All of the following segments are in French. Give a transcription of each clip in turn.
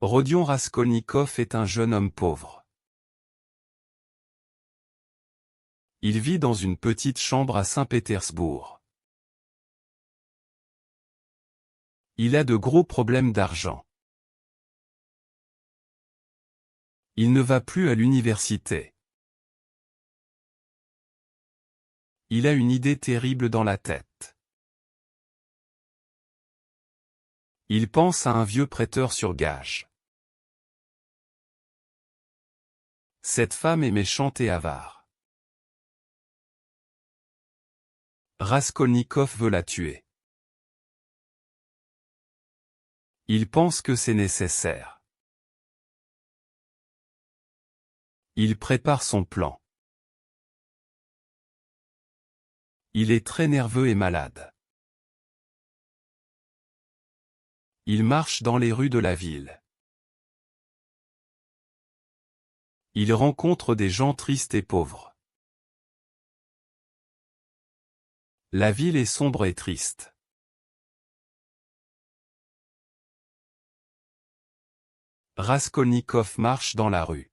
Rodion Raskolnikov est un jeune homme pauvre. Il vit dans une petite chambre à Saint-Pétersbourg. Il a de gros problèmes d'argent. Il ne va plus à l'université. Il a une idée terrible dans la tête. Il pense à un vieux prêteur sur gage. Cette femme est méchante et avare. Raskolnikov veut la tuer. Il pense que c'est nécessaire. Il prépare son plan. Il est très nerveux et malade. Il marche dans les rues de la ville. Il rencontre des gens tristes et pauvres. La ville est sombre et triste. Raskolnikov marche dans la rue.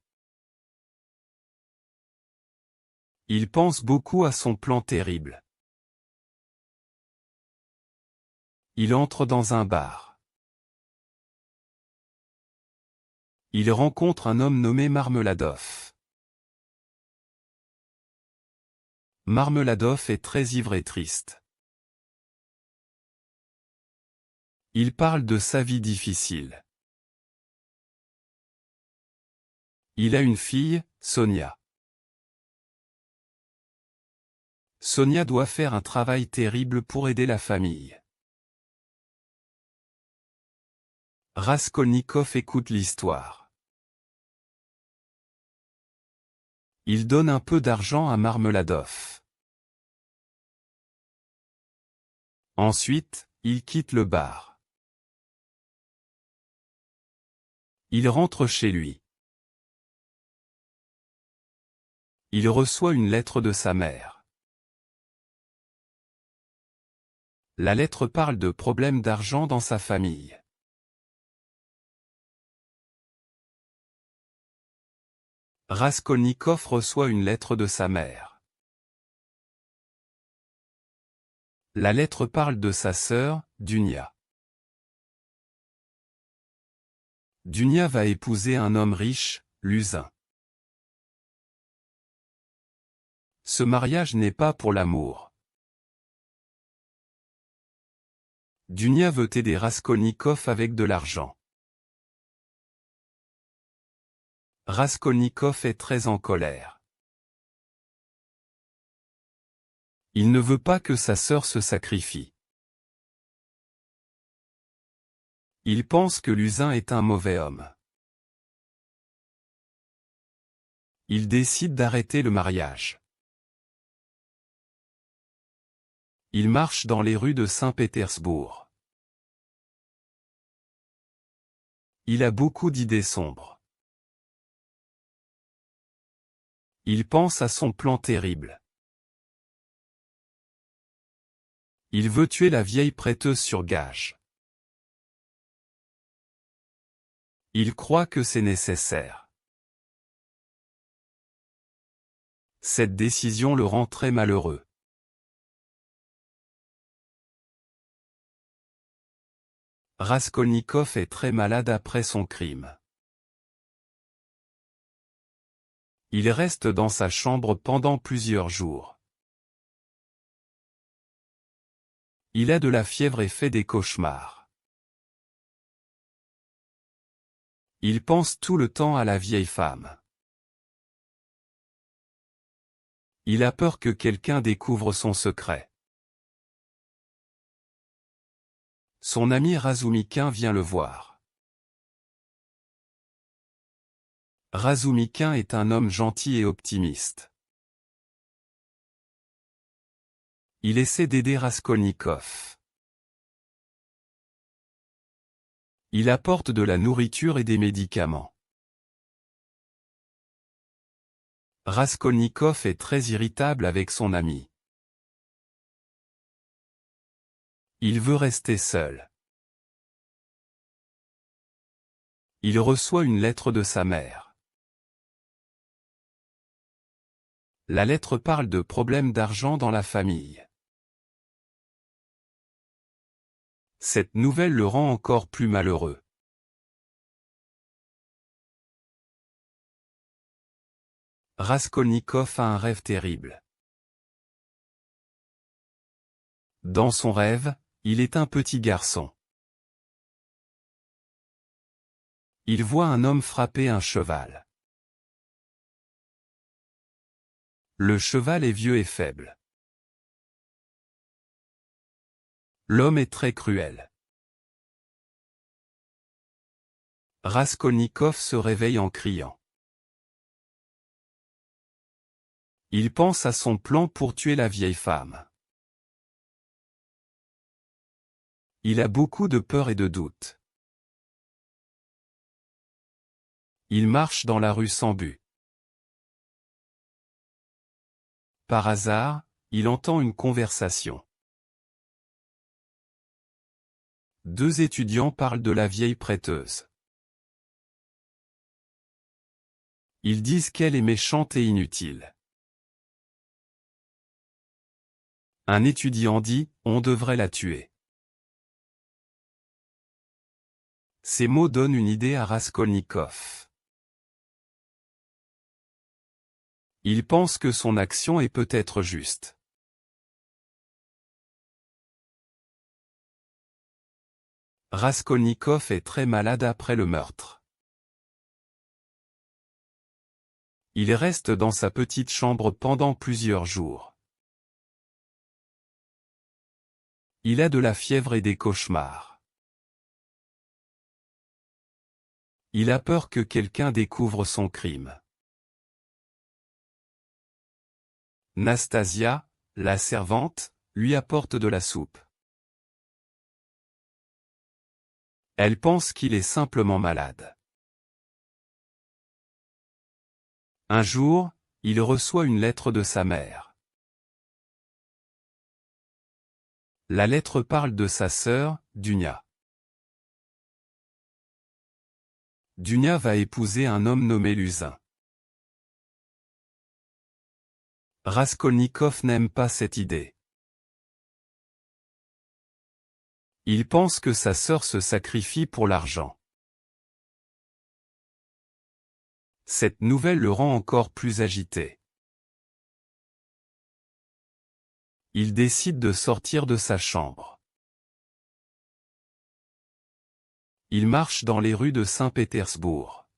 Il pense beaucoup à son plan terrible. Il entre dans un bar. Il rencontre un homme nommé Marmeladov. Marmeladov est très ivre et triste. Il parle de sa vie difficile. Il a une fille, Sonia. Sonia doit faire un travail terrible pour aider la famille. Raskolnikov écoute l'histoire. Il donne un peu d'argent à Marmeladov. Ensuite, il quitte le bar. Il rentre chez lui. Il reçoit une lettre de sa mère. La lettre parle de problèmes d'argent dans sa famille. Raskolnikov reçoit une lettre de sa mère. La lettre parle de sa sœur, Dunia. Dunia va épouser un homme riche, Luzin. Ce mariage n'est pas pour l'amour. Dunia veut aider Raskolnikov avec de l'argent. Raskolnikov est très en colère. Il ne veut pas que sa sœur se sacrifie. Il pense que Luzin est un mauvais homme. Il décide d'arrêter le mariage. Il marche dans les rues de Saint-Pétersbourg. Il a beaucoup d'idées sombres. Il pense à son plan terrible. Il veut tuer la vieille prêteuse sur gage. Il croit que c'est nécessaire. Cette décision le rend très malheureux. Raskolnikov est très malade après son crime. Il reste dans sa chambre pendant plusieurs jours. Il a de la fièvre et fait des cauchemars. Il pense tout le temps à la vieille femme. Il a peur que quelqu'un découvre son secret. Son ami Razoumikin vient le voir. Razoumikin est un homme gentil et optimiste. Il essaie d'aider Raskolnikov. Il apporte de la nourriture et des médicaments. Raskolnikov est très irritable avec son ami. Il veut rester seul. Il reçoit une lettre de sa mère. La lettre parle de problèmes d'argent dans la famille. Cette nouvelle le rend encore plus malheureux. Raskolnikov a un rêve terrible. Dans son rêve, il est un petit garçon. Il voit un homme frapper un cheval. Le cheval est vieux et faible. L'homme est très cruel. Raskolnikov se réveille en criant. Il pense à son plan pour tuer la vieille femme. Il a beaucoup de peur et de doute. Il marche dans la rue sans but. Par hasard, il entend une conversation. Deux étudiants parlent de la vieille prêteuse. Ils disent qu'elle est méchante et inutile. Un étudiant dit, on devrait la tuer. Ces mots donnent une idée à Raskolnikov. Il pense que son action est peut-être juste. Raskolnikov est très malade après le meurtre. Il reste dans sa petite chambre pendant plusieurs jours. Il a de la fièvre et des cauchemars. Il a peur que quelqu'un découvre son crime. Nastasia, la servante, lui apporte de la soupe. Elle pense qu'il est simplement malade. Un jour, il reçoit une lettre de sa mère. La lettre parle de sa sœur, Dunia. Dunia va épouser un homme nommé Luzin. Raskolnikov n'aime pas cette idée. Il pense que sa sœur se sacrifie pour l'argent. Cette nouvelle le rend encore plus agité. Il décide de sortir de sa chambre. Il marche dans les rues de Saint-Pétersbourg.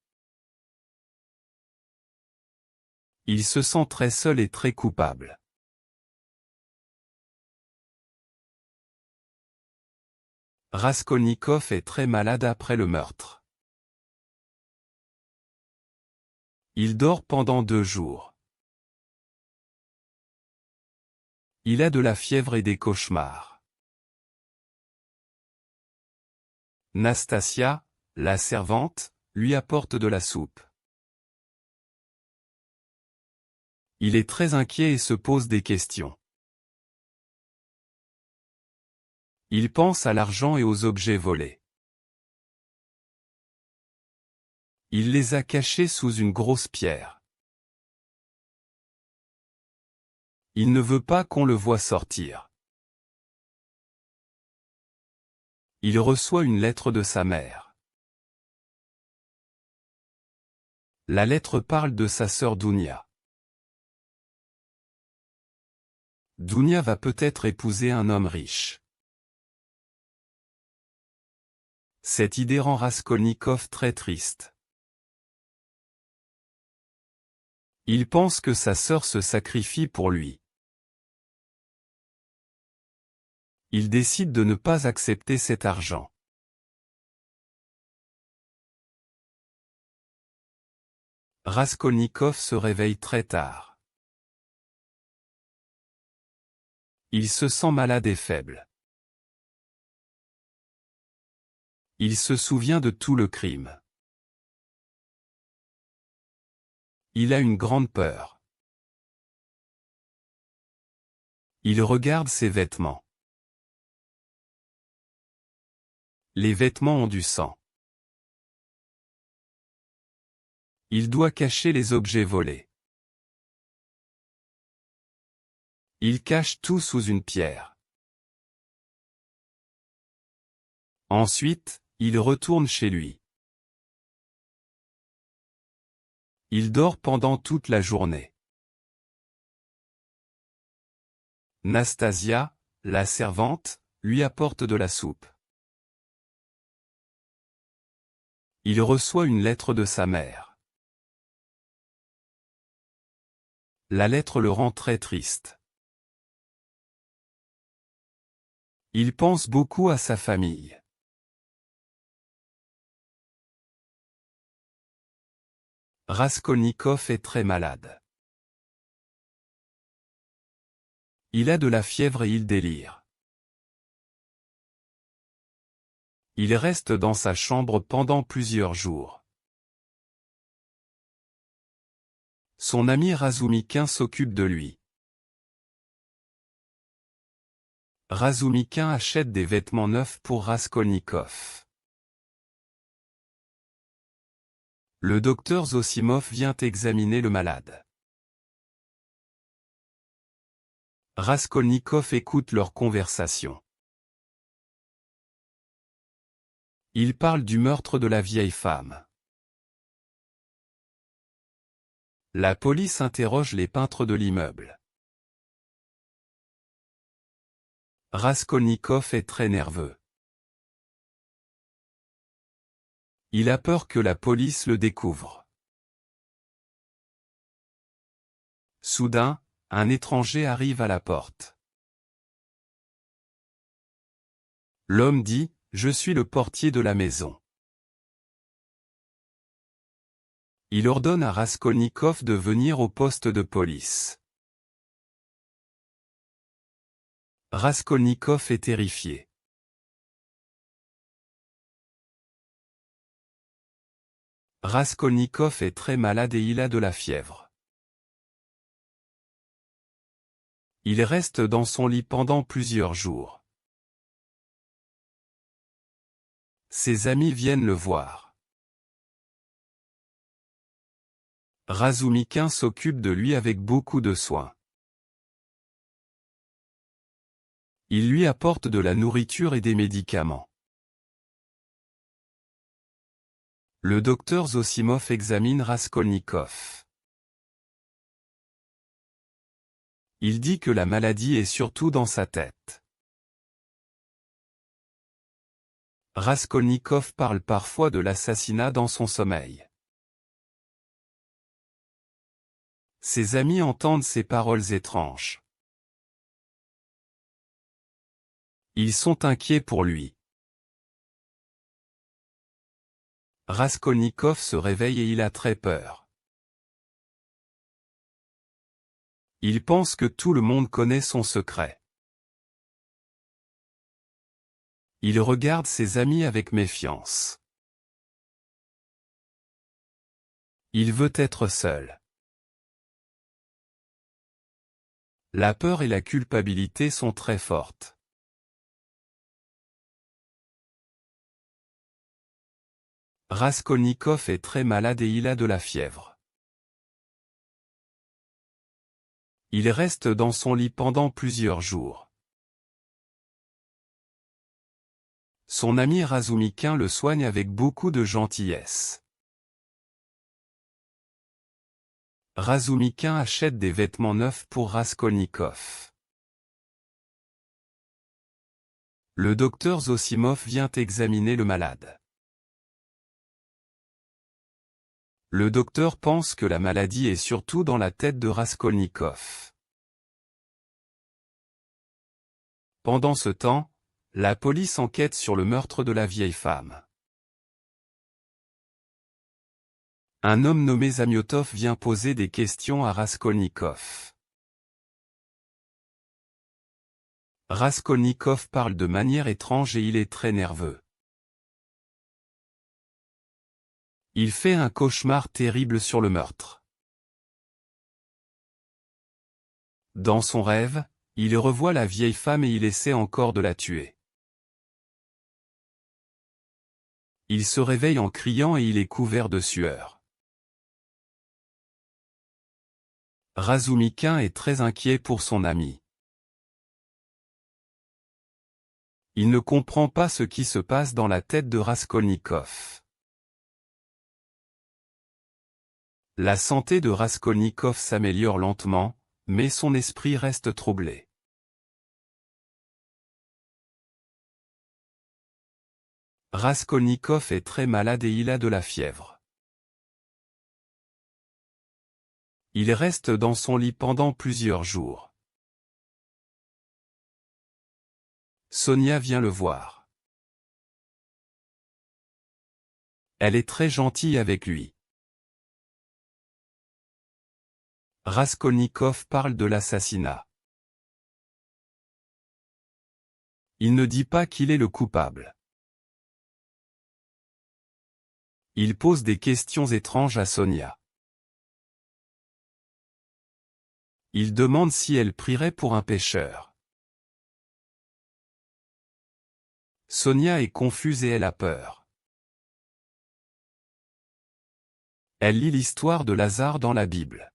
Il se sent très seul et très coupable. Raskolnikov est très malade après le meurtre. Il dort pendant 2 jours. Il a de la fièvre et des cauchemars. Nastasia, la servante, lui apporte de la soupe. Il est très inquiet et se pose des questions. Il pense à l'argent et aux objets volés. Il les a cachés sous une grosse pierre. Il ne veut pas qu'on le voie sortir. Il reçoit une lettre de sa mère. La lettre parle de sa sœur Dunia. Dunia va peut-être épouser un homme riche. Cette idée rend Raskolnikov très triste. Il pense que sa sœur se sacrifie pour lui. Il décide de ne pas accepter cet argent. Raskolnikov se réveille très tard. Il se sent malade et faible. Il se souvient de tout le crime. Il a une grande peur. Il regarde ses vêtements. Les vêtements ont du sang. Il doit cacher les objets volés. Il cache tout sous une pierre. Ensuite, il retourne chez lui. Il dort pendant toute la journée. Nastasia, la servante, lui apporte de la soupe. Il reçoit une lettre de sa mère. La lettre le rend très triste. Il pense beaucoup à sa famille. Raskolnikov est très malade. Il a de la fièvre et il délire. Il reste dans sa chambre pendant plusieurs jours. Son ami Razumikin s'occupe de lui. Razumikin achète des vêtements neufs pour Raskolnikov. Le docteur Zosimov vient examiner le malade. Raskolnikov écoute leur conversation. Ils parlent du meurtre de la vieille femme. La police interroge les peintres de l'immeuble. Raskolnikov est très nerveux. Il a peur que la police le découvre. Soudain, un étranger arrive à la porte. L'homme dit : « Je suis le portier de la maison. » Il ordonne à Raskolnikov de venir au poste de police. Raskolnikov est terrifié. Raskolnikov est très malade et il a de la fièvre. Il reste dans son lit pendant plusieurs jours. Ses amis viennent le voir. Razumikin s'occupe de lui avec beaucoup de soin. Il lui apporte de la nourriture et des médicaments. Le docteur Zosimov examine Raskolnikov. Il dit que la maladie est surtout dans sa tête. Raskolnikov parle parfois de l'assassinat dans son sommeil. Ses amis entendent ces paroles étranges. Ils sont inquiets pour lui. Raskolnikov se réveille et il a très peur. Il pense que tout le monde connaît son secret. Il regarde ses amis avec méfiance. Il veut être seul. La peur et la culpabilité sont très fortes. Raskolnikov est très malade et il a de la fièvre. Il reste dans son lit pendant plusieurs jours. Son ami Razumikin le soigne avec beaucoup de gentillesse. Razumikin achète des vêtements neufs pour Raskolnikov. Le docteur Zosimov vient examiner le malade. Le docteur pense que la maladie est surtout dans la tête de Raskolnikov. Pendant ce temps, la police enquête sur le meurtre de la vieille femme. Un homme nommé Zamiotov vient poser des questions à Raskolnikov. Raskolnikov parle de manière étrange et il est très nerveux. Il fait un cauchemar terrible sur le meurtre. Dans son rêve, il revoit la vieille femme et il essaie encore de la tuer. Il se réveille en criant et il est couvert de sueur. Razumikin est très inquiet pour son ami. Il ne comprend pas ce qui se passe dans la tête de Raskolnikov. La santé de Raskolnikov s'améliore lentement, mais son esprit reste troublé. Raskolnikov est très malade et il a de la fièvre. Il reste dans son lit pendant plusieurs jours. Sonia vient le voir. Elle est très gentille avec lui. Raskolnikov parle de l'assassinat. Il ne dit pas qu'il est le coupable. Il pose des questions étranges à Sonia. Il demande si elle prierait pour un pécheur. Sonia est confuse et elle a peur. Elle lit l'histoire de Lazare dans la Bible.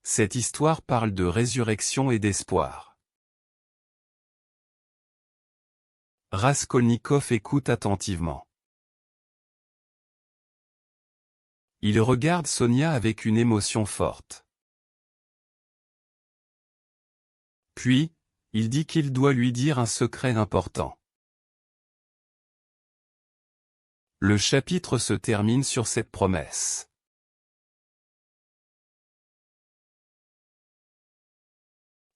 Cette histoire parle de résurrection et d'espoir. Raskolnikov écoute attentivement. Il regarde Sonia avec une émotion forte. Puis, il dit qu'il doit lui dire un secret important. Le chapitre se termine sur cette promesse.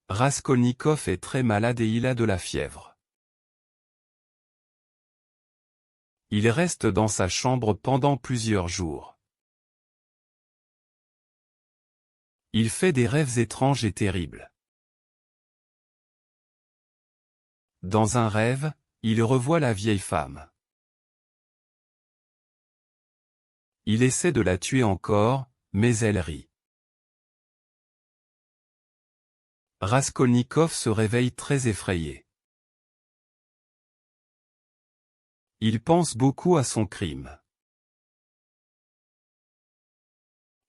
Raskolnikov est très malade et il a de la fièvre. Il reste dans sa chambre pendant plusieurs jours. Il fait des rêves étranges et terribles. Dans un rêve, il revoit la vieille femme. Il essaie de la tuer encore, mais elle rit. Raskolnikov se réveille très effrayé. Il pense beaucoup à son crime.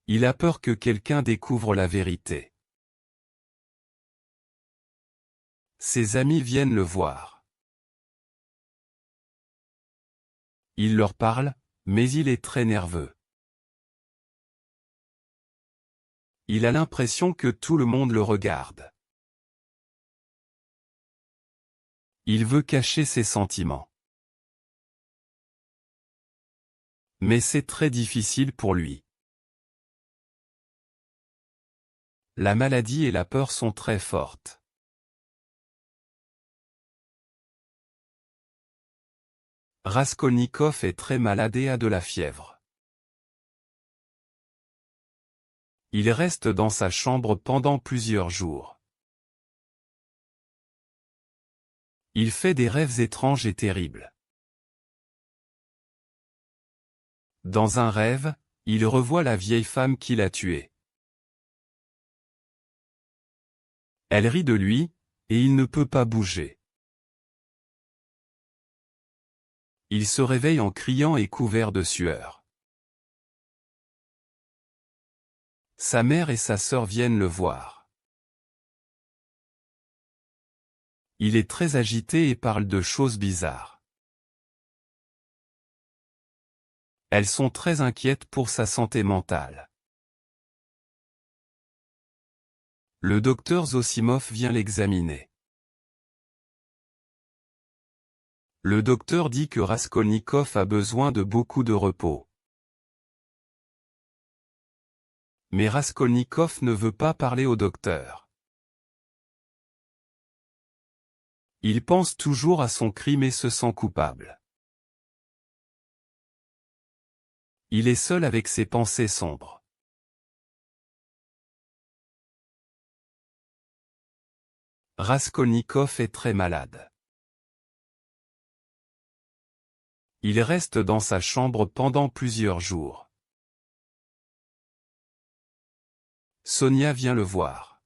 Il a peur que quelqu'un découvre la vérité. Ses amis viennent le voir. Il leur parle, mais il est très nerveux. Il a l'impression que tout le monde le regarde. Il veut cacher ses sentiments. Mais c'est très difficile pour lui. La maladie et la peur sont très fortes. Raskolnikov est très malade et a de la fièvre. Il reste dans sa chambre pendant plusieurs jours. Il fait des rêves étranges et terribles. Dans un rêve, il revoit la vieille femme qu'il a tuée. Elle rit de lui, et il ne peut pas bouger. Il se réveille en criant et couvert de sueur. Sa mère et sa sœur viennent le voir. Il est très agité et parle de choses bizarres. Elles sont très inquiètes pour sa santé mentale. Le docteur Zosimov vient l'examiner. Le docteur dit que Raskolnikov a besoin de beaucoup de repos. Mais Raskolnikov ne veut pas parler au docteur. Il pense toujours à son crime et se sent coupable. Il est seul avec ses pensées sombres. Raskolnikov est très malade. Il reste dans sa chambre pendant plusieurs jours. Sonia vient le voir.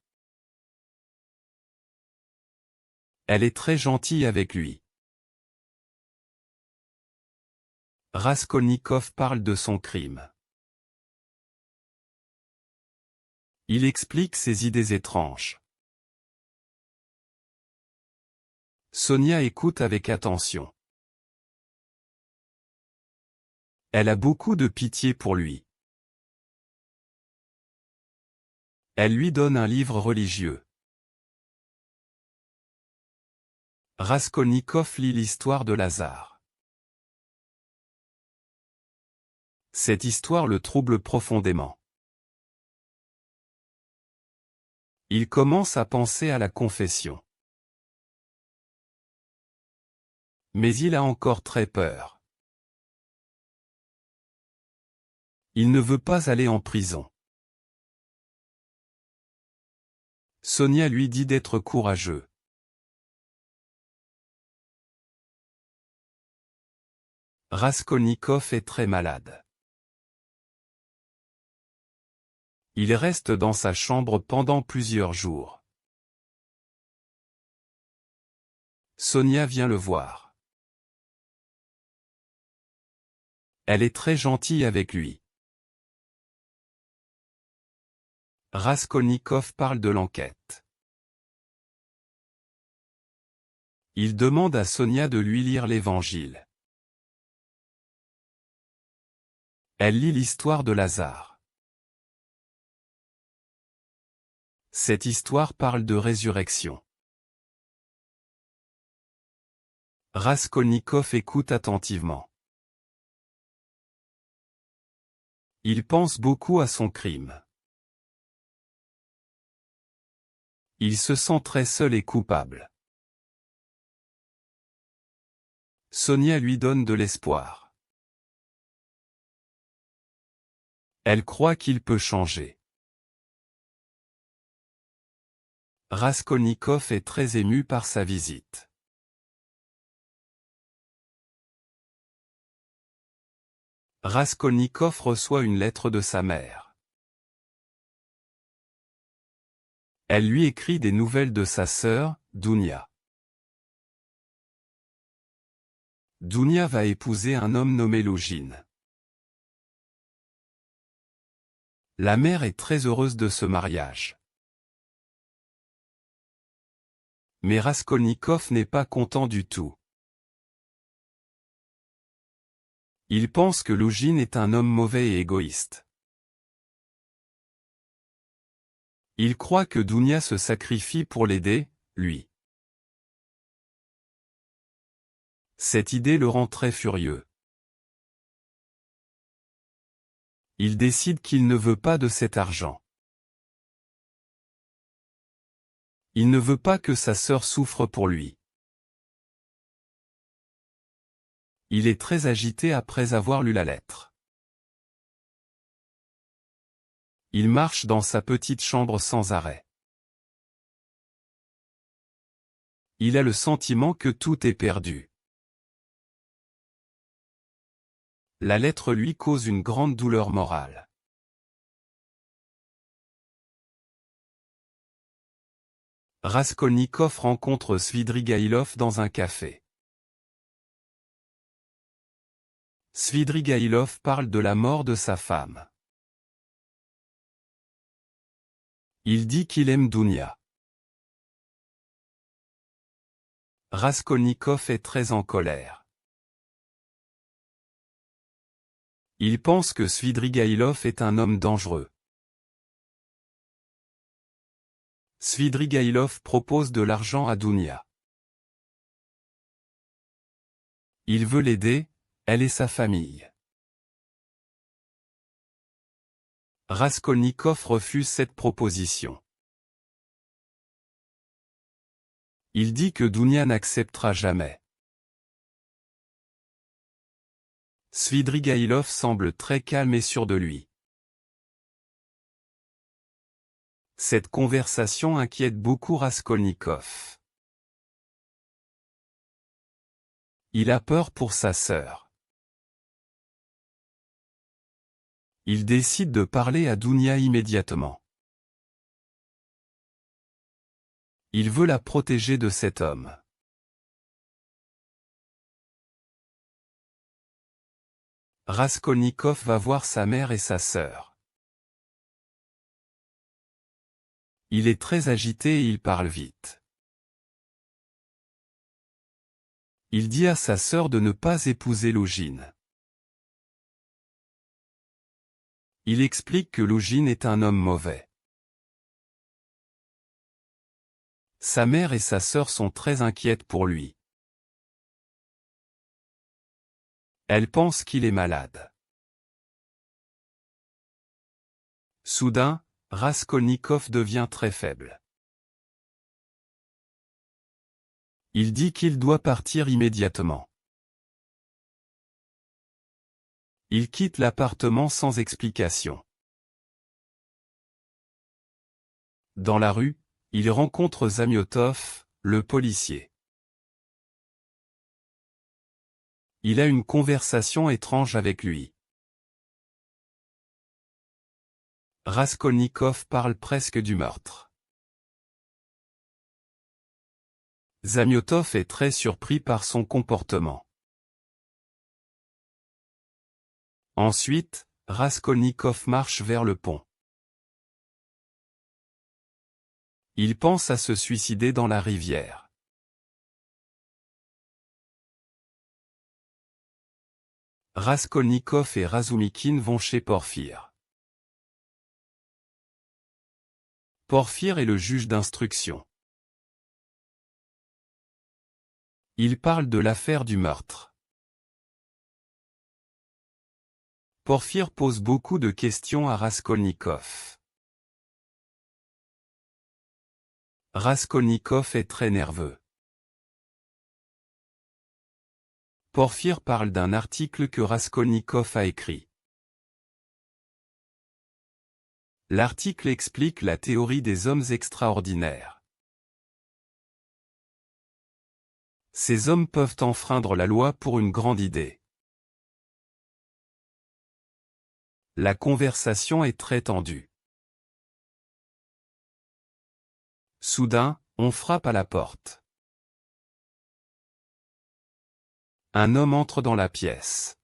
Elle est très gentille avec lui. Raskolnikov parle de son crime. Il explique ses idées étranges. Sonia écoute avec attention. Elle a beaucoup de pitié pour lui. Elle lui donne un livre religieux. Raskolnikov lit l'histoire de Lazare. Cette histoire le trouble profondément. Il commence à penser à la confession. Mais il a encore très peur. Il ne veut pas aller en prison. Sonia lui dit d'être courageux. Raskolnikov est très malade. Il reste dans sa chambre pendant plusieurs jours. Sonia vient le voir. Elle est très gentille avec lui. Raskolnikov parle de l'enquête. Il demande à Sonia de lui lire l'Évangile. Elle lit l'histoire de Lazare. Cette histoire parle de résurrection. Raskolnikov écoute attentivement. Il pense beaucoup à son crime. Il se sent très seul et coupable. Sonia lui donne de l'espoir. Elle croit qu'il peut changer. Raskolnikov est très ému par sa visite. Raskolnikov reçoit une lettre de sa mère. Elle lui écrit des nouvelles de sa sœur, Dounia. Dounia va épouser un homme nommé Lougine. La mère est très heureuse de ce mariage. Mais Raskolnikov n'est pas content du tout. Il pense que Lougine est un homme mauvais et égoïste. Il croit que Dounia se sacrifie pour l'aider, lui. Cette idée le rend très furieux. Il décide qu'il ne veut pas de cet argent. Il ne veut pas que sa sœur souffre pour lui. Il est très agité après avoir lu la lettre. Il marche dans sa petite chambre sans arrêt. Il a le sentiment que tout est perdu. La lettre lui cause une grande douleur morale. Raskolnikov rencontre Svidrigaïlov dans un café. Svidrigaïlov parle de la mort de sa femme. Il dit qu'il aime Dounia. Raskolnikov est très en colère. Il pense que Svidrigaïlov est un homme dangereux. Svidrigaïlov propose de l'argent à Dounia. Il veut l'aider, elle et sa famille. Raskolnikov refuse cette proposition. Il dit que Dounia n'acceptera jamais. Svidrigaïlov semble très calme et sûr de lui. Cette conversation inquiète beaucoup Raskolnikov. Il a peur pour sa sœur. Il décide de parler à Dounia immédiatement. Il veut la protéger de cet homme. Raskolnikov va voir sa mère et sa sœur. Il est très agité et il parle vite. Il dit à sa sœur de ne pas épouser Logine. Il explique que Logine est un homme mauvais. Sa mère et sa sœur sont très inquiètes pour lui. Elles pensent qu'il est malade. Soudain, Raskolnikov devient très faible. Il dit qu'il doit partir immédiatement. Il quitte l'appartement sans explication. Dans la rue, il rencontre Zamiotov, le policier. Il a une conversation étrange avec lui. Raskolnikov parle presque du meurtre. Zamiotov est très surpris par son comportement. Ensuite, Raskolnikov marche vers le pont. Il pense à se suicider dans la rivière. Raskolnikov et Razumikine vont chez Porfire. Porfire est le juge d'instruction. Il parle de l'affaire du meurtre. Porfire pose beaucoup de questions à Raskolnikov. Raskolnikov est très nerveux. Porfire parle d'un article que Raskolnikov a écrit. L'article explique la théorie des hommes extraordinaires. Ces hommes peuvent enfreindre la loi pour une grande idée. La conversation est très tendue. Soudain, on frappe à la porte. Un homme entre dans la pièce.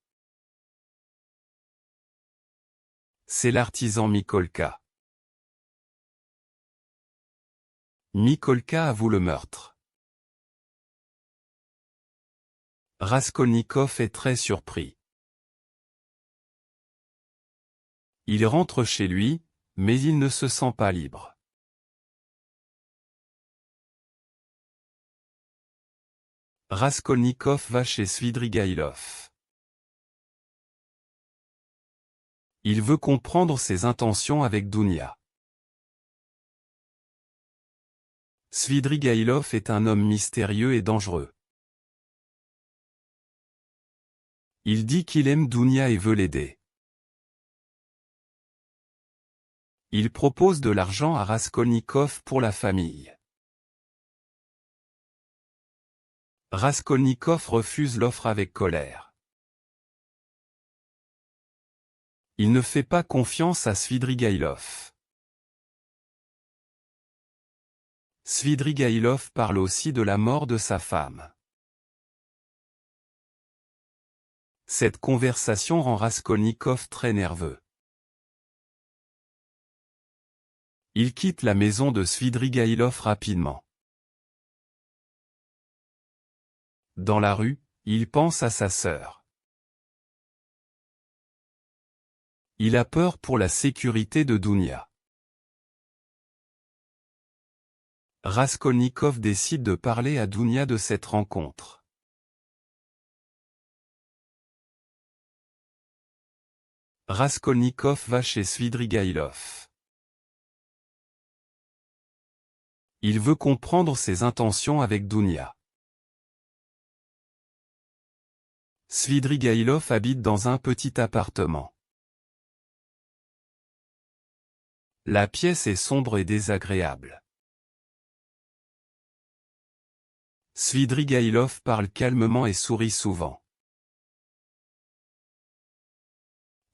C'est l'artisan Mikolka. Mikolka avoue le meurtre. Raskolnikov est très surpris. Il rentre chez lui, mais il ne se sent pas libre. Raskolnikov va chez Svidrigaïlov. Il veut comprendre ses intentions avec Dounia. Svidrigaïlov est un homme mystérieux et dangereux. Il dit qu'il aime Dounia et veut l'aider. Il propose de l'argent à Raskolnikov pour la famille. Raskolnikov refuse l'offre avec colère. Il ne fait pas confiance à Svidrigaïlov. Svidrigaïlov parle aussi de la mort de sa femme. Cette conversation rend Raskolnikov très nerveux. Il quitte la maison de Svidrigaïlov rapidement. Dans la rue, il pense à sa sœur. Il a peur pour la sécurité de Dounia. Raskolnikov décide de parler à Dounia de cette rencontre. Raskolnikov va chez Svidrigaïlov. Il veut comprendre ses intentions avec Dounia. Svidrigaïlov habite dans un petit appartement. La pièce est sombre et désagréable. Svidrigaïlov parle calmement et sourit souvent.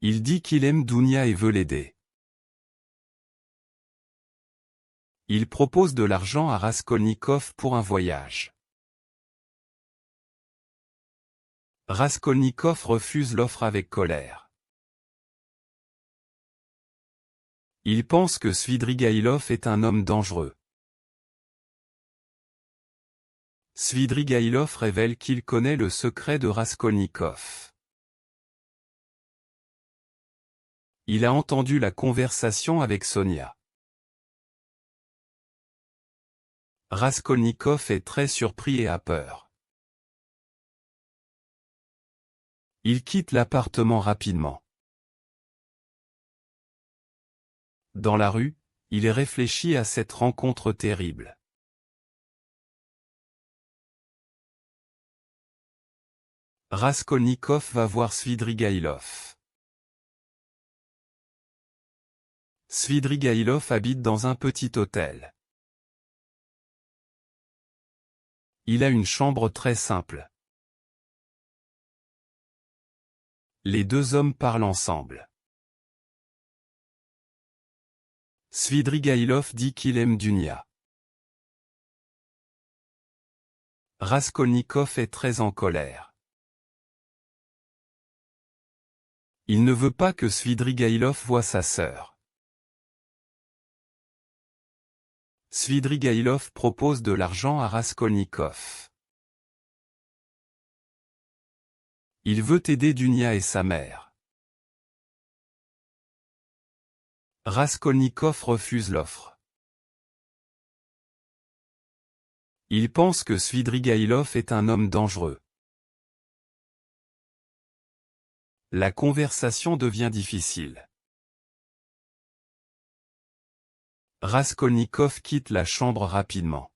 Il dit qu'il aime Dounia et veut l'aider. Il propose de l'argent à Raskolnikov pour un voyage. Raskolnikov refuse l'offre avec colère. Il pense que Svidrigaïlov est un homme dangereux. Svidrigaïlov révèle qu'il connaît le secret de Raskolnikov. Il a entendu la conversation avec Sonia. Raskolnikov est très surpris et a peur. Il quitte l'appartement rapidement. Dans la rue, il réfléchit à cette rencontre terrible. Raskolnikov va voir Svidrigaïlov. Svidrigaïlov habite dans un petit hôtel. Il a une chambre très simple. Les deux hommes parlent ensemble. Svidrigaïlov dit qu'il aime Dunia. Raskolnikov est très en colère. Il ne veut pas que Svidrigaïlov voie sa sœur. Svidrigaïlov propose de l'argent à Raskolnikov. Il veut aider Dunia et sa mère. Raskolnikov refuse l'offre. Il pense que Svidrigaïlov est un homme dangereux. La conversation devient difficile. Raskolnikov quitte la chambre rapidement.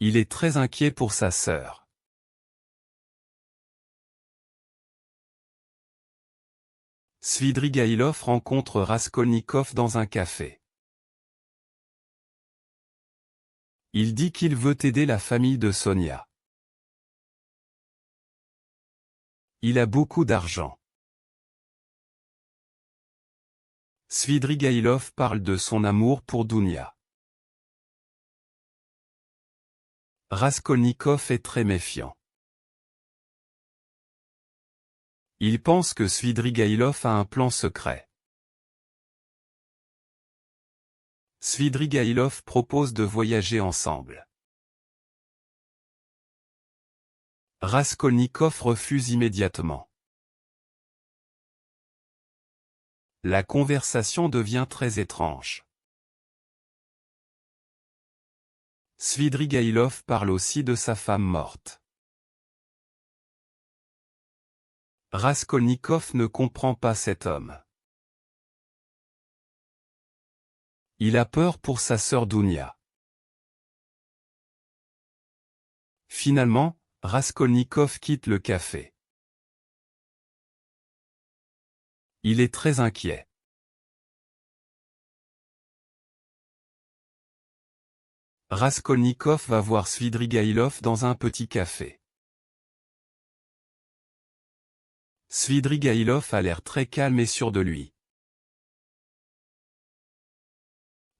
Il est très inquiet pour sa sœur. Svidrigaïlov rencontre Raskolnikov dans un café. Il dit qu'il veut aider la famille de Sonia. Il a beaucoup d'argent. Svidrigaïlov parle de son amour pour Dunia. Raskolnikov est très méfiant. Il pense que Svidrigaïlov a un plan secret. Svidrigaïlov propose de voyager ensemble. Raskolnikov refuse immédiatement. La conversation devient très étrange. Svidrigaïlov parle aussi de sa femme morte. Raskolnikov ne comprend pas cet homme. Il a peur pour sa sœur Dunia. Finalement, Raskolnikov quitte le café. Il est très inquiet. Raskolnikov va voir Svidrigaïlov dans un petit café. Svidrigaïlov a l'air très calme et sûr de lui.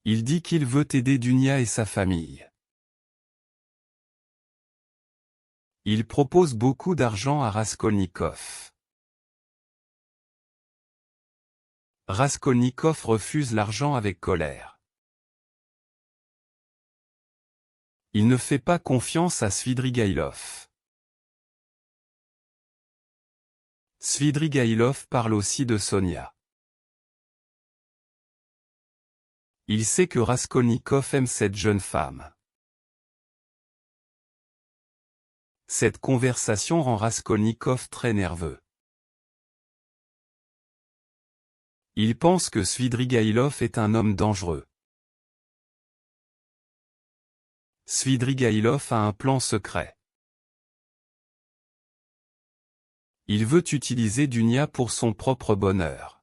Il dit qu'il veut aider Dunia et sa famille. Il propose beaucoup d'argent à Raskolnikov. Raskolnikov refuse l'argent avec colère. Il ne fait pas confiance à Svidrigaïlov. Svidrigaïlov parle aussi de Sonia. Il sait que Raskolnikov aime cette jeune femme. Cette conversation rend Raskolnikov très nerveux. Il pense que Svidrigaïlov est un homme dangereux. Svidrigaïlov a un plan secret. Il veut utiliser Dunia pour son propre bonheur.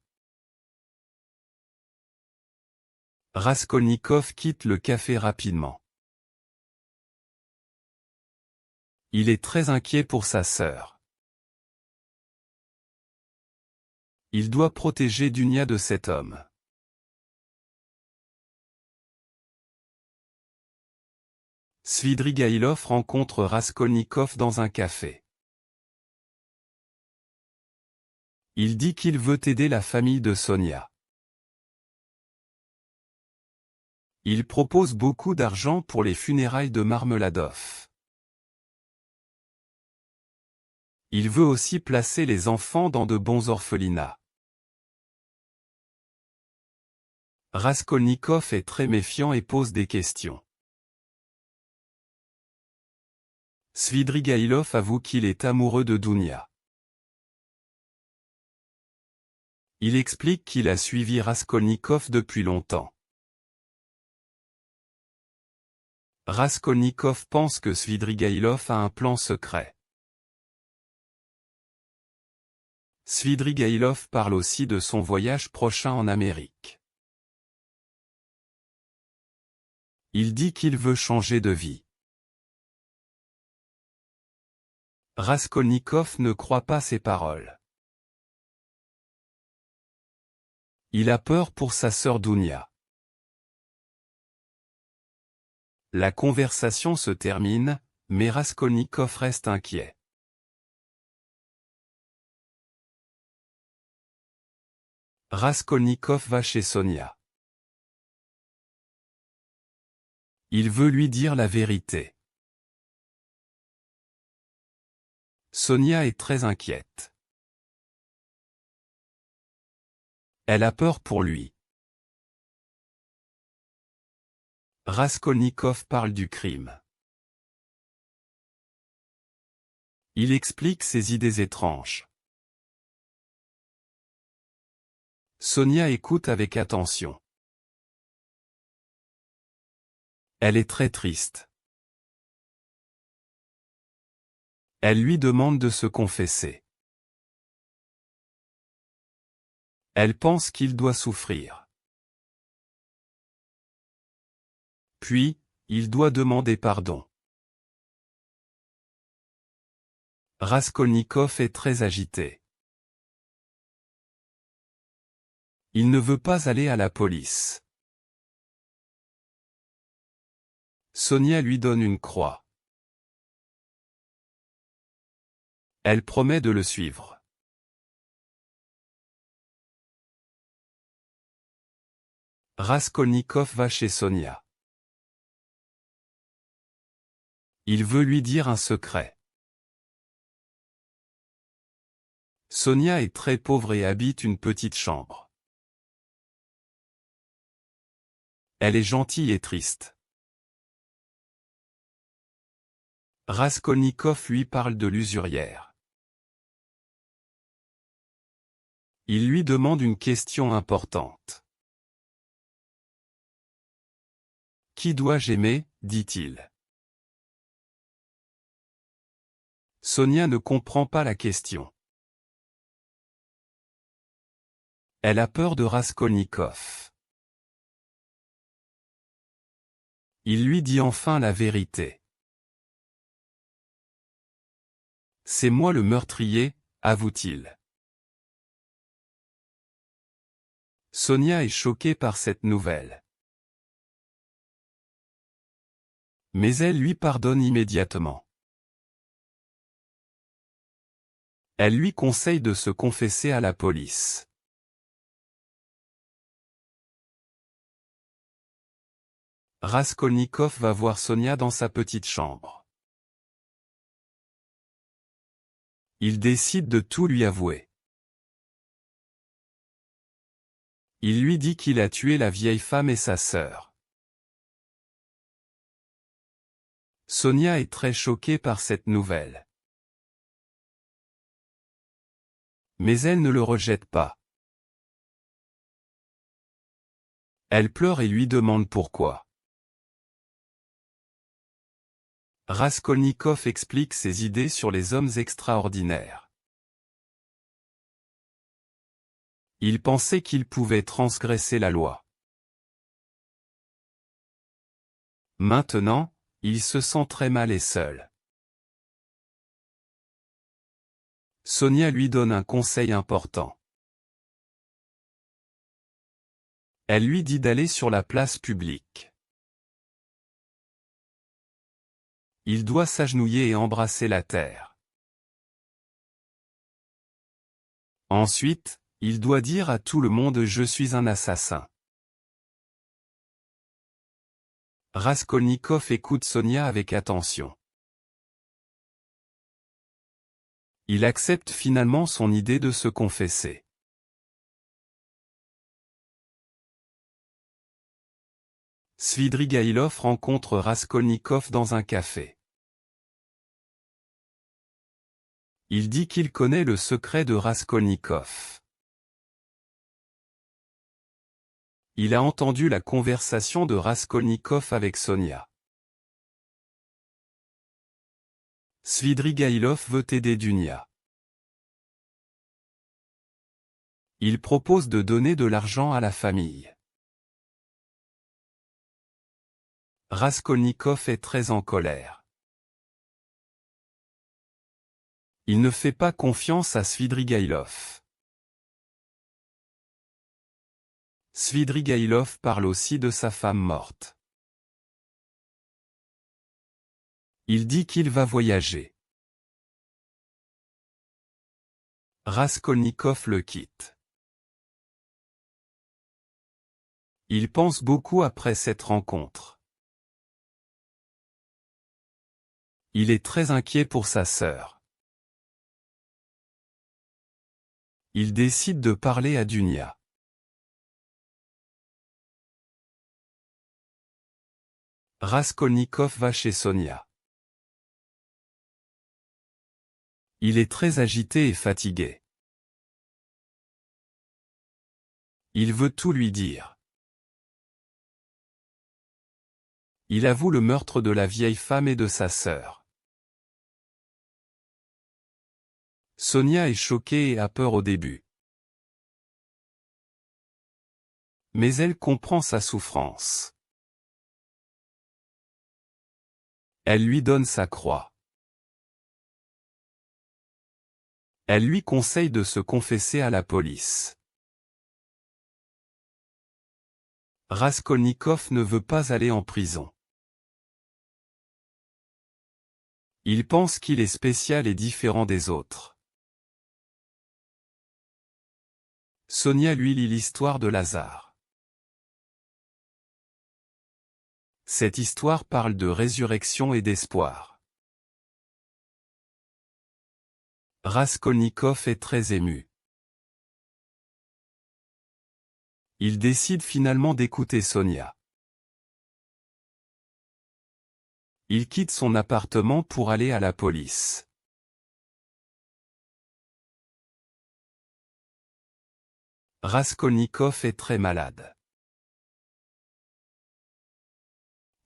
Raskolnikov quitte le café rapidement. Il est très inquiet pour sa sœur. Il doit protéger Dunia de cet homme. Svidrigaïlov rencontre Raskolnikov dans un café. Il dit qu'il veut aider la famille de Sonia. Il propose beaucoup d'argent pour les funérailles de Marmeladov. Il veut aussi placer les enfants dans de bons orphelinats. Raskolnikov est très méfiant et pose des questions. Svidrigaïlov avoue qu'il est amoureux de Dounia. Il explique qu'il a suivi Raskolnikov depuis longtemps. Raskolnikov pense que Svidrigaïlov a un plan secret. Svidrigaïlov parle aussi de son voyage prochain en Amérique. Il dit qu'il veut changer de vie. Raskolnikov ne croit pas ses paroles. Il a peur pour sa sœur Dounia. La conversation se termine, mais Raskolnikov reste inquiet. Raskolnikov va chez Sonia. Il veut lui dire la vérité. Sonia est très inquiète. Elle a peur pour lui. Raskolnikov parle du crime. Il explique ses idées étranges. Sonia écoute avec attention. Elle est très triste. Elle lui demande de se confesser. Elle pense qu'il doit souffrir. Puis, il doit demander pardon. Raskolnikov est très agité. Il ne veut pas aller à la police. Sonia lui donne une croix. Elle promet de le suivre. Raskolnikov va chez Sonia. Il veut lui dire un secret. Sonia est très pauvre et habite une petite chambre. Elle est gentille et triste. Raskolnikov lui parle de l'usurière. Il lui demande une question importante. Qui dois-je aimer, dit-il. Sonia ne comprend pas la question. Elle a peur de Raskolnikov. Il lui dit enfin la vérité. C'est moi le meurtrier, avoue-t-il. Sonia est choquée par cette nouvelle. Mais elle lui pardonne immédiatement. Elle lui conseille de se confesser à la police. Raskolnikov va voir Sonia dans sa petite chambre. Il décide de tout lui avouer. Il lui dit qu'il a tué la vieille femme et sa sœur. Sonia est très choquée par cette nouvelle. Mais elle ne le rejette pas. Elle pleure et lui demande pourquoi. Raskolnikov explique ses idées sur les hommes extraordinaires. Il pensait qu'il pouvait transgresser la loi. Maintenant, il se sent très mal et seul. Sonia lui donne un conseil important. Elle lui dit d'aller sur la place publique. Il doit s'agenouiller et embrasser la terre. Ensuite, il doit dire à tout le monde je suis un assassin. Raskolnikov écoute Sonia avec attention. Il accepte finalement son idée de se confesser. Svidrigaïlov rencontre Raskolnikov dans un café. Il dit qu'il connaît le secret de Raskolnikov. Il a entendu la conversation de Raskolnikov avec Sonia. Svidrigaïlov veut aider Dunia. Il propose de donner de l'argent à la famille. Raskolnikov est très en colère. Il ne fait pas confiance à Svidrigaïlov. Svidrigaïlov parle aussi de sa femme morte. Il dit qu'il va voyager. Raskolnikov le quitte. Il pense beaucoup après cette rencontre. Il est très inquiet pour sa sœur. Il décide de parler à Dunia. Raskolnikov va chez Sonia. Il est très agité et fatigué. Il veut tout lui dire. Il avoue le meurtre de la vieille femme et de sa sœur. Sonia est choquée et a peur au début. Mais elle comprend sa souffrance. Elle lui donne sa croix. Elle lui conseille de se confesser à la police. Raskolnikov ne veut pas aller en prison. Il pense qu'il est spécial et différent des autres. Sonia lui lit l'histoire de Lazare. Cette histoire parle de résurrection et d'espoir. Raskolnikov est très ému. Il décide finalement d'écouter Sonia. Il quitte son appartement pour aller à la police. Raskolnikov est très malade.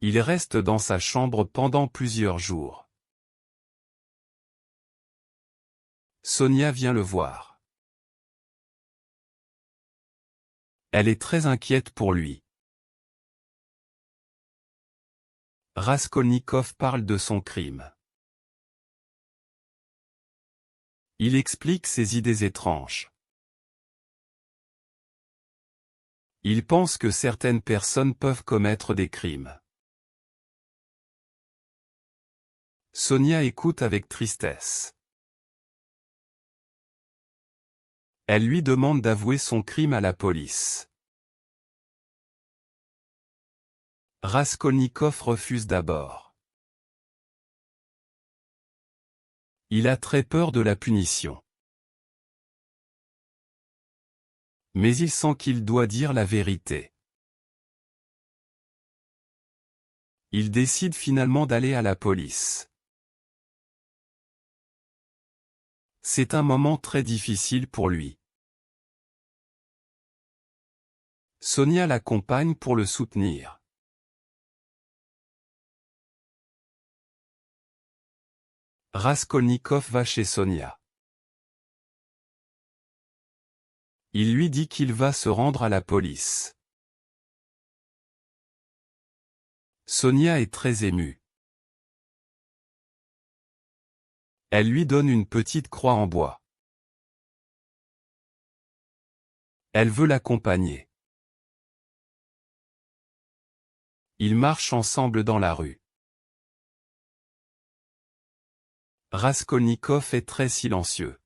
Il reste dans sa chambre pendant plusieurs jours. Sonia vient le voir. Elle est très inquiète pour lui. Raskolnikov parle de son crime. Il explique ses idées étranges. Il pense que certaines personnes peuvent commettre des crimes. Sonia écoute avec tristesse. Elle lui demande d'avouer son crime à la police. Raskolnikov refuse d'abord. Il a très peur de la punition. Mais il sent qu'il doit dire la vérité. Il décide finalement d'aller à la police. C'est un moment très difficile pour lui. Sonia l'accompagne pour le soutenir. Raskolnikov va chez Sonia. Il lui dit qu'il va se rendre à la police. Sonia est très émue. Elle lui donne une petite croix en bois. Elle veut l'accompagner. Ils marchent ensemble dans la rue. Raskolnikov est très silencieux.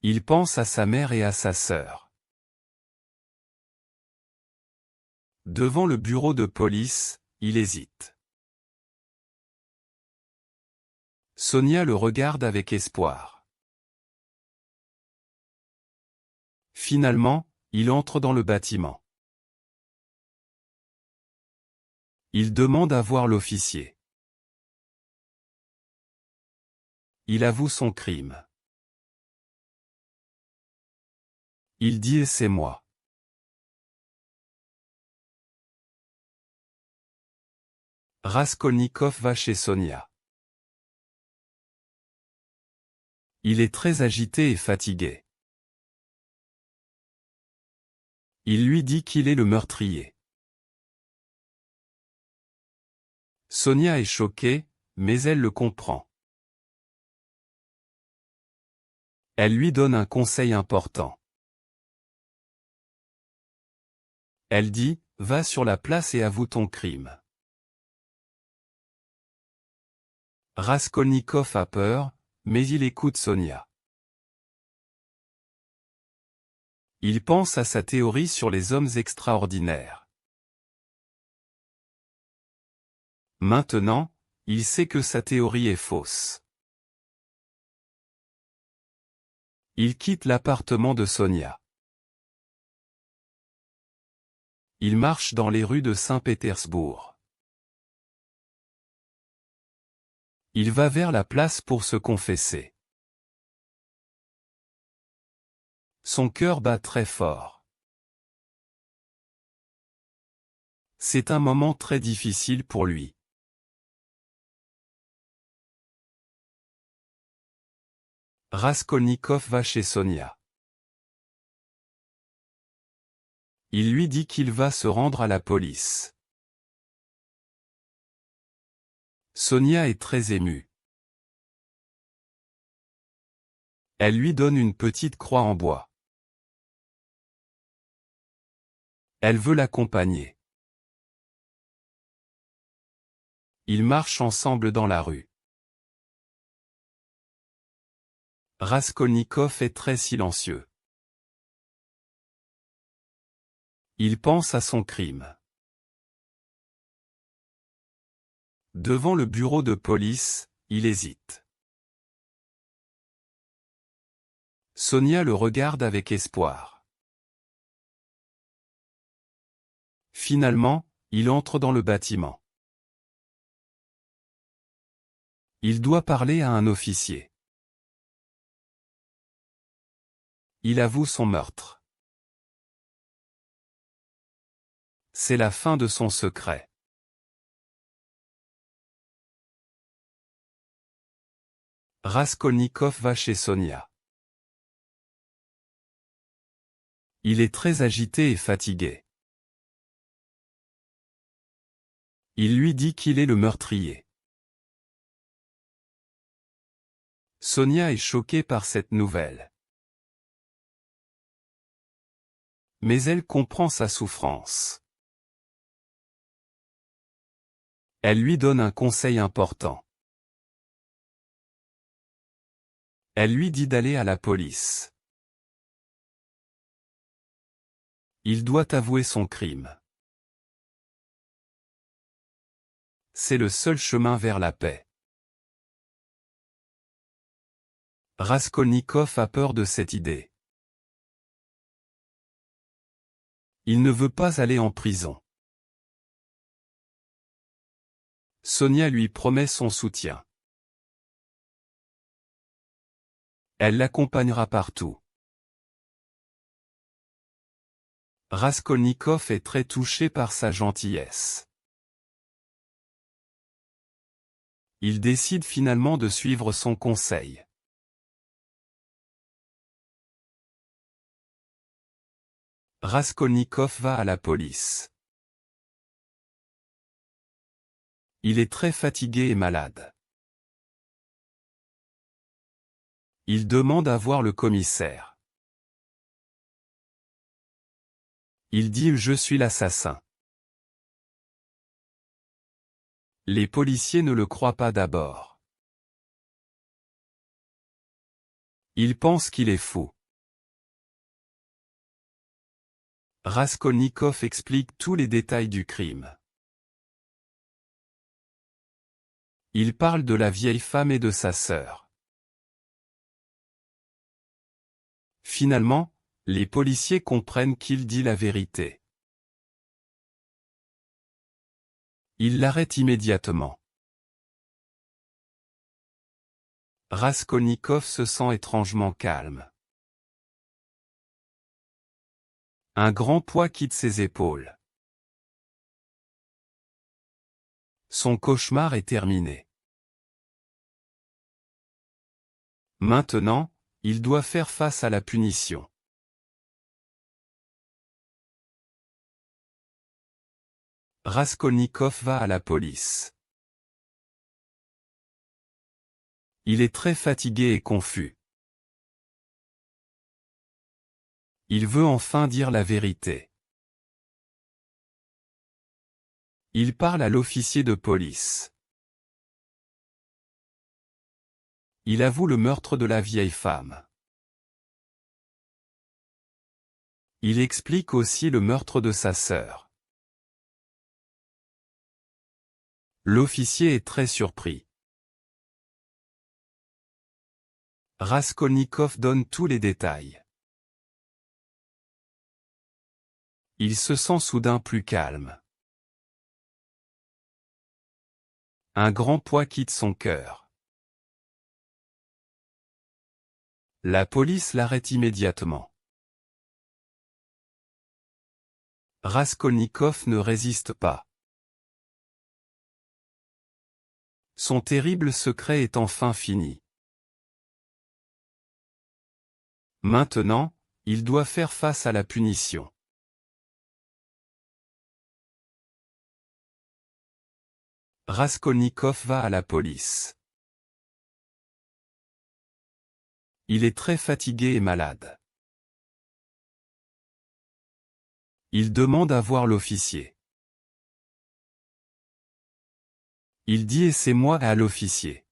Il pense à sa mère et à sa sœur. Devant le bureau de police, il hésite. Sonia le regarde avec espoir. Finalement, il entre dans le bâtiment. Il demande à voir l'officier. Il avoue son crime. Il dit « c'est moi ». Raskolnikov va chez Sonia. Il est très agité et fatigué. Il lui dit qu'il est le meurtrier. Sonia est choquée, mais elle le comprend. Elle lui donne un conseil important. Elle dit « Va sur la place et avoue ton crime ». Raskolnikov a peur, mais il écoute Sonia. Il pense à sa théorie sur les hommes extraordinaires. Maintenant, il sait que sa théorie est fausse. Il quitte l'appartement de Sonia. Il marche dans les rues de Saint-Pétersbourg. Il va vers la place pour se confesser. Son cœur bat très fort. C'est un moment très difficile pour lui. Raskolnikov va chez Sonia. Il lui dit qu'il va se rendre à la police. Sonia est très émue. Elle lui donne une petite croix en bois. Elle veut l'accompagner. Ils marchent ensemble dans la rue. Raskolnikov est très silencieux. Il pense à son crime. Devant le bureau de police, il hésite. Sonia le regarde avec espoir. Finalement, il entre dans le bâtiment. Il doit parler à un officier. Il avoue son meurtre. C'est la fin de son secret. Raskolnikov va chez Sonia. Il est très agité et fatigué. Il lui dit qu'il est le meurtrier. Sonia est choquée par cette nouvelle. Mais elle comprend sa souffrance. Elle lui donne un conseil important. Elle lui dit d'aller à la police. Il doit avouer son crime. C'est le seul chemin vers la paix. Raskolnikov a peur de cette idée. Il ne veut pas aller en prison. Sonia lui promet son soutien. Elle l'accompagnera partout. Raskolnikov est très touché par sa gentillesse. Il décide finalement de suivre son conseil. Raskolnikov va à la police. Il est très fatigué et malade. Il demande à voir le commissaire. Il dit « Je suis l'assassin ». Les policiers ne le croient pas d'abord. Ils pensent qu'il est fou. Raskolnikov explique tous les détails du crime. Il parle de la vieille femme et de sa sœur. Finalement, les policiers comprennent qu'il dit la vérité. Ils l'arrêtent immédiatement. Raskolnikov se sent étrangement calme. Un grand poids quitte ses épaules. Son cauchemar est terminé. Maintenant, il doit faire face à la punition. Raskolnikov va à la police. Il est très fatigué et confus. Il veut enfin dire la vérité. Il parle à l'officier de police. Il avoue le meurtre de la vieille femme. Il explique aussi le meurtre de sa sœur. L'officier est très surpris. Raskolnikov donne tous les détails. Il se sent soudain plus calme. Un grand poids quitte son cœur. La police l'arrête immédiatement. Raskolnikov ne résiste pas. Son terrible secret est enfin fini. Maintenant, il doit faire face à la punition. Raskolnikov va à la police. Il est très fatigué et malade. Il demande à voir l'officier. Il dit « et c'est moi » à l'officier.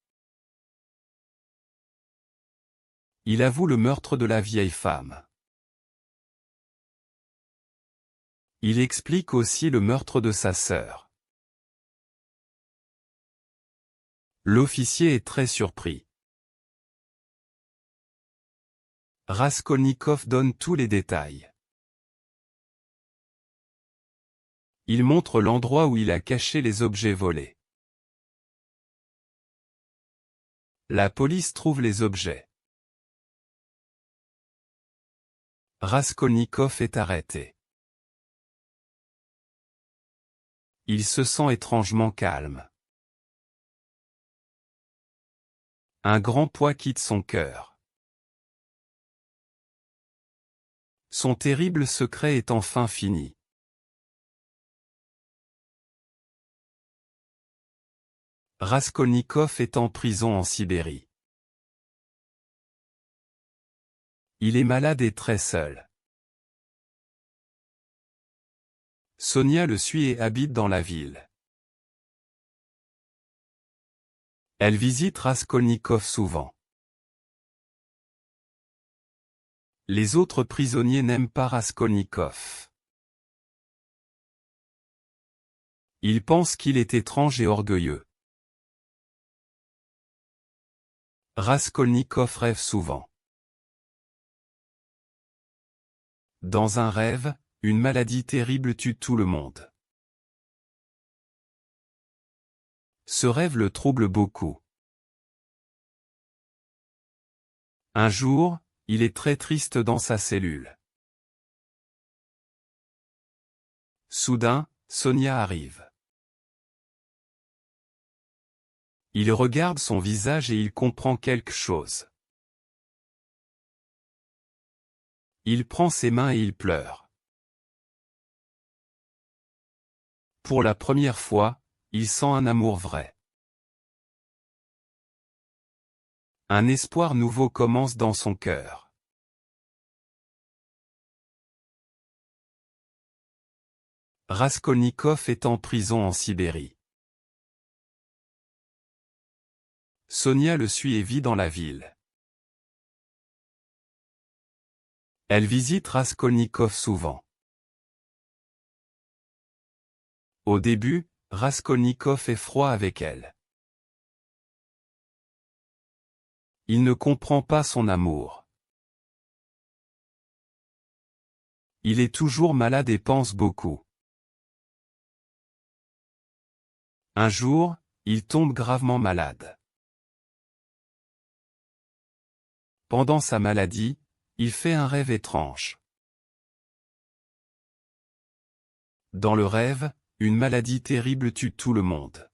Il avoue le meurtre de la vieille femme. Il explique aussi le meurtre de sa sœur. L'officier est très surpris. Raskolnikov donne tous les détails. Il montre l'endroit où il a caché les objets volés. La police trouve les objets. Raskolnikov est arrêté. Il se sent étrangement calme. Un grand poids quitte son cœur. Son terrible secret est enfin fini. Raskolnikov est en prison en Sibérie. Il est malade et très seul. Sonia le suit et habite dans la ville. Elle visite Raskolnikov souvent. Les autres prisonniers n'aiment pas Raskolnikov. Ils pensent qu'il est étrange et orgueilleux. Raskolnikov rêve souvent. Dans un rêve, une maladie terrible tue tout le monde. Ce rêve le trouble beaucoup. Un jour, il est très triste dans sa cellule. Soudain, Sonia arrive. Il regarde son visage et il comprend quelque chose. Il prend ses mains et il pleure. Pour la première fois, il sent un amour vrai. Un espoir nouveau commence dans son cœur. Raskolnikov est en prison en Sibérie. Sonia le suit et vit dans la ville. Elle visite Raskolnikov souvent. Au début, Raskolnikov est froid avec elle. Il ne comprend pas son amour. Il est toujours malade et pense beaucoup. Un jour, il tombe gravement malade. Pendant sa maladie, il fait un rêve étrange. Dans le rêve, une maladie terrible tue tout le monde.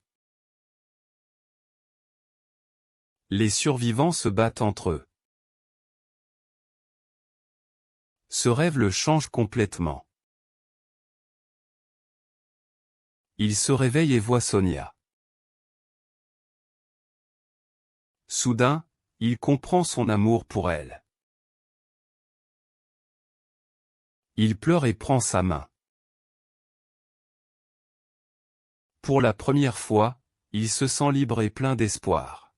Les survivants se battent entre eux. Ce rêve le change complètement. Il se réveille et voit Sonia. Soudain, il comprend son amour pour elle. Il pleure et prend sa main. Pour la première fois, il se sent libre et plein d'espoir.